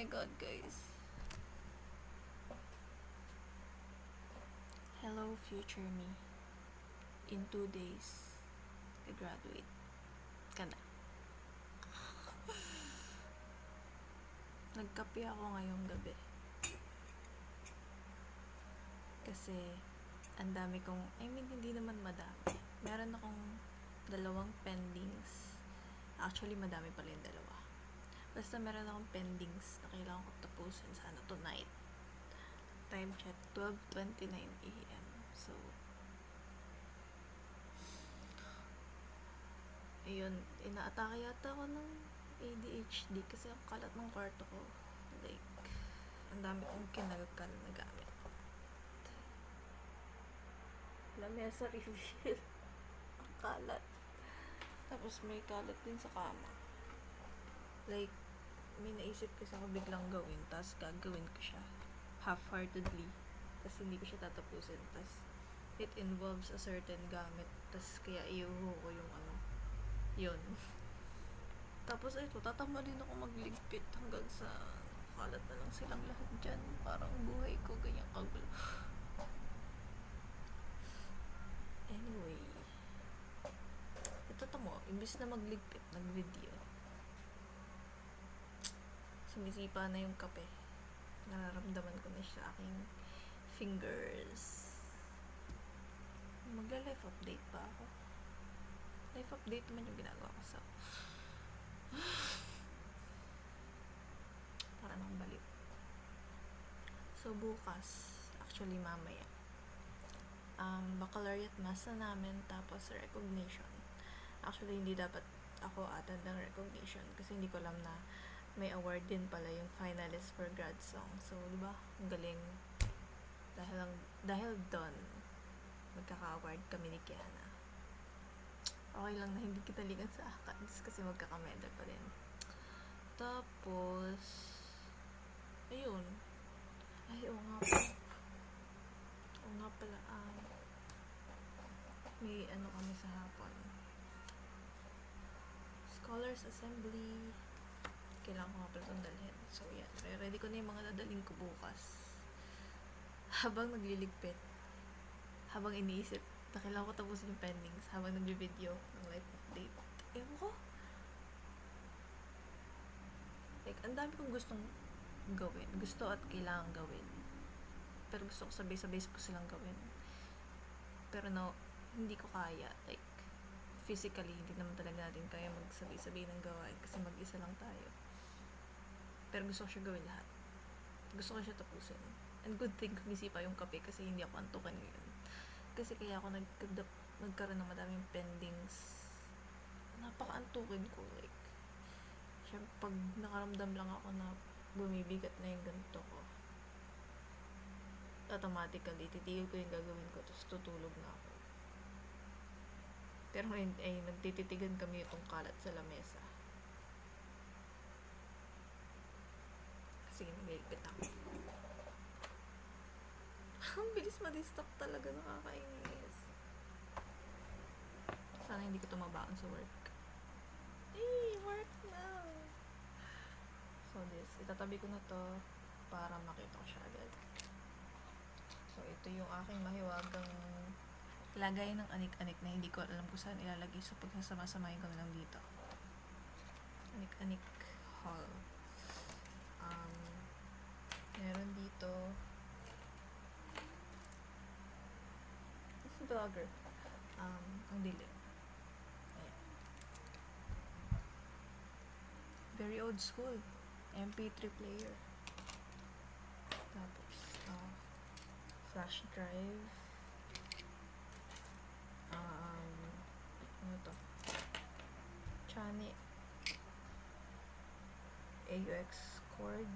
my god, guys. Hello, future me. In 2 days, graduate ka na. Nagkape ako ngayong gabi. Kasi, ang dami kong, hindi naman madami. Meron akong 2 pendings. Actually, madami pala yung 2. Basta meron akong pendings na kailangan ko tapusin sana tonight. Time check, 12:29 a.m. So, ayun, inaatake yata ako ng ADHD kasi ang kalat ng kwarto ko. Like, ang dami kong kinalkal na gamit. Lamesa reveal. Ang kalat. Tapos may kalat din sa kama. Like, may naisip kasi ako biglang gawin, tapos gagawin ko siya half-heartedly, tapos hindi ko siya tatapusin, tapos it involves a certain gamit, tapos kaya iuho ko yung yun. Tapos ito, tatama din ako magligpit hanggang sa kalat na lang silang lahat dyan. Parang buhay ko ganyan kagulo. Anyway, ito tamo, imbis na magligpit, nag-video. Sumisipa na yung kape. Nararamdaman ko na siya sa aking fingers. Magla-life update pa ako. Life update naman yung ginagawa ko sa para nang balik. So, bukas, actually mamaya, baccalaureate mass na namin, tapos recognition. Actually, hindi dapat ako attend ng recognition kasi hindi ko alam na may award din pala yung finalist for grad song. So, diba? Ang galing. Dahil doon, magkaka-award kami ni Kiana. Okay lang na hindi kita ligan sa ACADS kasi magkaka-medal pa din. Tapos, ayun. Ay, oo nga pala. May kami sa hapon. Scholars Assembly. Kailangan ko nga pala itong dalhin. So, yan. Ready ko na yung mga dadaling ko bukas. Habang nagliligpit. Habang iniisip na kailangan ko tapusin yung pendings. Habang nag-video ng life update. Ewan ko. Like, ang dami kong gustong gawin. Gusto at kailangan gawin. Pero gusto ko sabay-sabay ko silang gawin. Pero no, hindi ko kaya. Like, physically, hindi naman talaga natin kaya magsabay-sabay ng gawain kasi mag-isa lang tayo. Pero gusto ko siya gawin lahat. Gusto ko siya tapusin. And good thing kumisipa yung kape kasi hindi ako antukan ngayon. Kasi kaya ako nagkaroon ng madaming pendings. Napaka-antukin ko. Like, syempre, pag nakaramdam lang ako na bumibigat na yung ganito ko, automatically, titigil ko yung gagawin ko, tapos tutulog na ako. Pero ngayon ay nagtititigan kami itong kalat sa lamesa. Sige, nag-iigpit ako. Ang bilis ma-distract talaga, nakakainis. Sana hindi ko tumabaon sa work. Work na! So this, itatabi ko na to para makita ko siya agad. So ito yung aking mahiwagang lagay ng anik-anik na hindi ko alam kung saan ilalagay. So pagsasama-samahin ko na lang dito. Anik-anik haul. Meron dito vlogger. Ang dili. Ayan. Very old school. MP3 player. Tapos, flash drive. Ano to? Chani. AUX cord.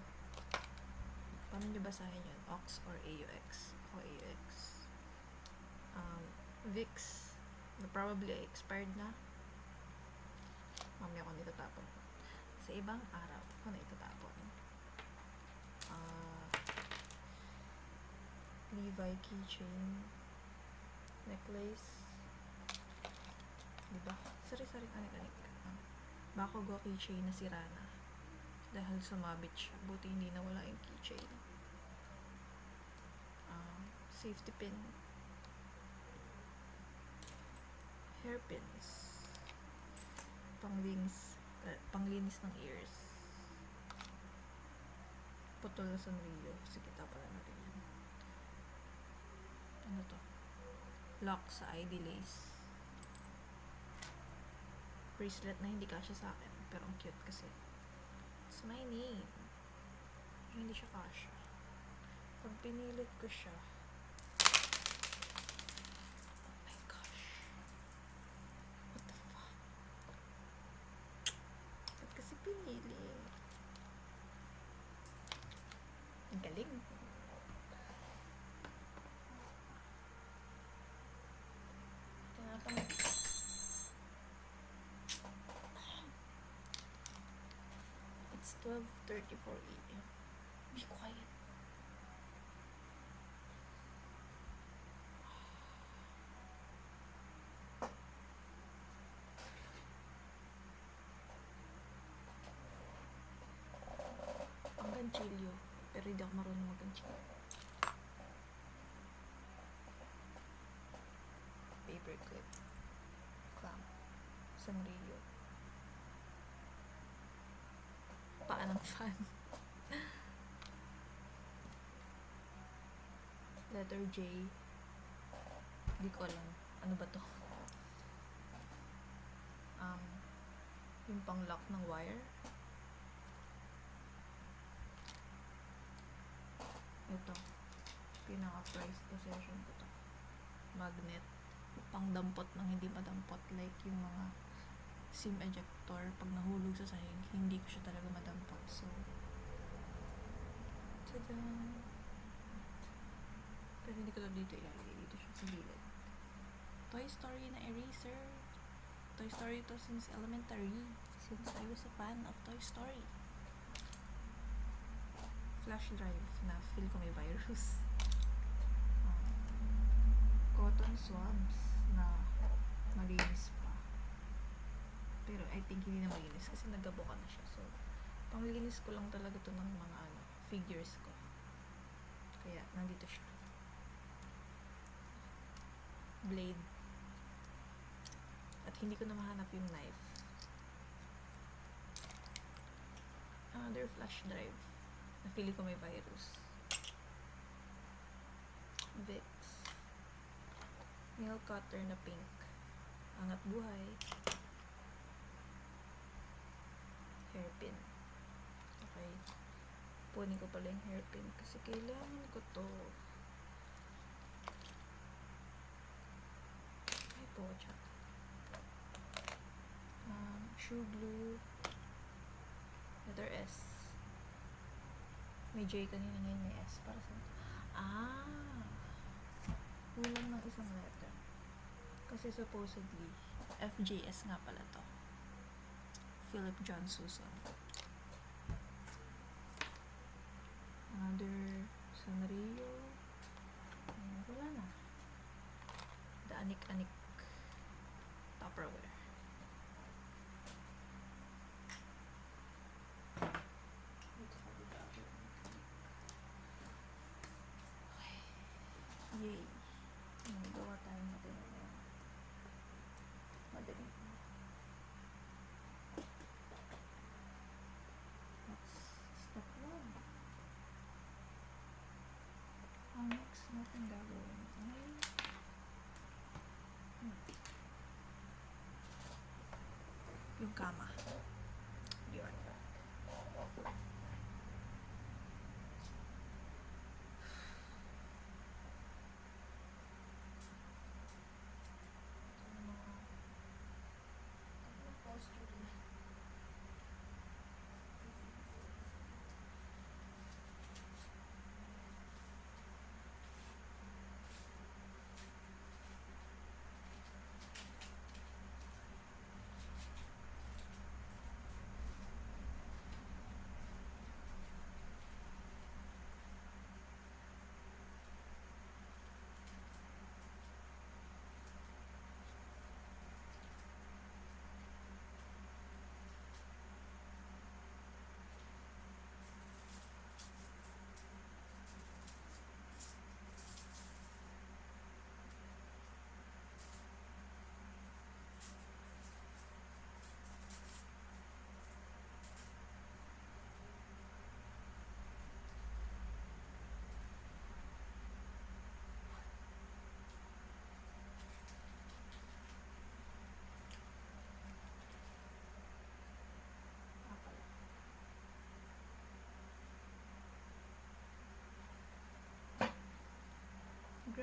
Paano nyo basahin yun? AUX or AUX? Ako AUX. Vicks. Na probably expired na. Mamaya ko nito tapon. Sa ibang araw ko na itatapon. Levi keychain. Necklace. Diba? Sari-sari anik-anik. Bakugo keychain na sira na. Dahil sumabit siya. Buti hindi nawala yung keychain. Safety pin. Hairpins. Panglinis ng ears. Putol na Sanrio. Sige, tapalan natin yan. Ano to? Lock sa ID lace. Bracelet na hindi kasya sa akin. Pero ang cute kasi. It's my name. Hindi siya kasya. Pag pinilit ko siya, oh my gosh. What the fuck? Ba't kasi pinili? Ang galing. Tinapang it's 12:34 AM. Be quiet. Ang ganchilyo. Pero hindi ako marunong mag-ganchilyo. Paperclip. Clamp. Sanrio. Paa ng fan. Letter J. Hindi ko alam. Ano ba to? Yung pang-lock ng wire. Ito. Pinaka-prized possession ko to. Magnet. Pang-dampot ng hindi madampot. Like yung mga SIM ejector. Pag nahulog sa sahig, hindi ko siya talaga madampot. So, tada! Pero hindi ko to dito ilalagay. Dito siya sa gilid. Toy Story na eraser. Toy Story to since elementary. Since I was a fan of Toy Story. Flash drive na feel ko may virus. Cotton swabs na malinis pa. Pero I think hindi na malinis kasi nagabuka na siya. So, panglinis ko lang talaga to ng mga figures ko. Kaya, nandito siya. Blade. At hindi ko na mahanap yung knife. Another flash drive. Na-feel ko may virus. Vicks. Nail cutter na pink. Angat buhay. Hairpin. Okay. Punin ko pala yung hairpin kasi kailangan ko to. Ay po, chat. Shoe glue. Letter S. May J kanina, ngayon may S. Para sa... kulang ng isang letter. Kasi supposedly, FJS nga pala to. Philip John Susan. Another Sanrio. Wala na. The Anik-Anik Tupperware. Yay. Gawa tayo natin ngayon. Madali. That's step 1. Ang next natin gagawin ay yung kama. Be right back.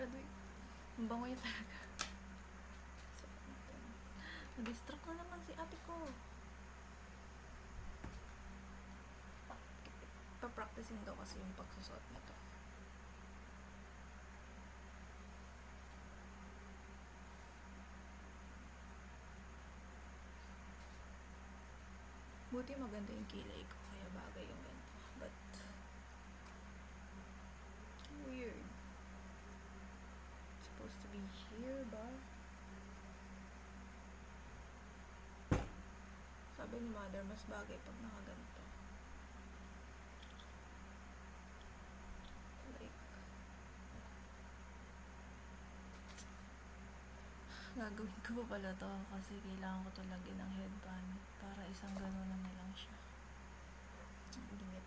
graduate. Ang bango niya talaga. So, na-distract na naman si ate ko. Pa-practicing daw kasi yung pagsusot nito. Buti maganda yung kilay ko, kaya bagay yung ganito. But, weird. It's supposed to be here ba? Sabi ni mother, mas bagay pag nakaganito. Like, gagawin ko pa pala to kasi kailangan ko to lagyan ng headband para isang ganunan na lang siya. Ang limit.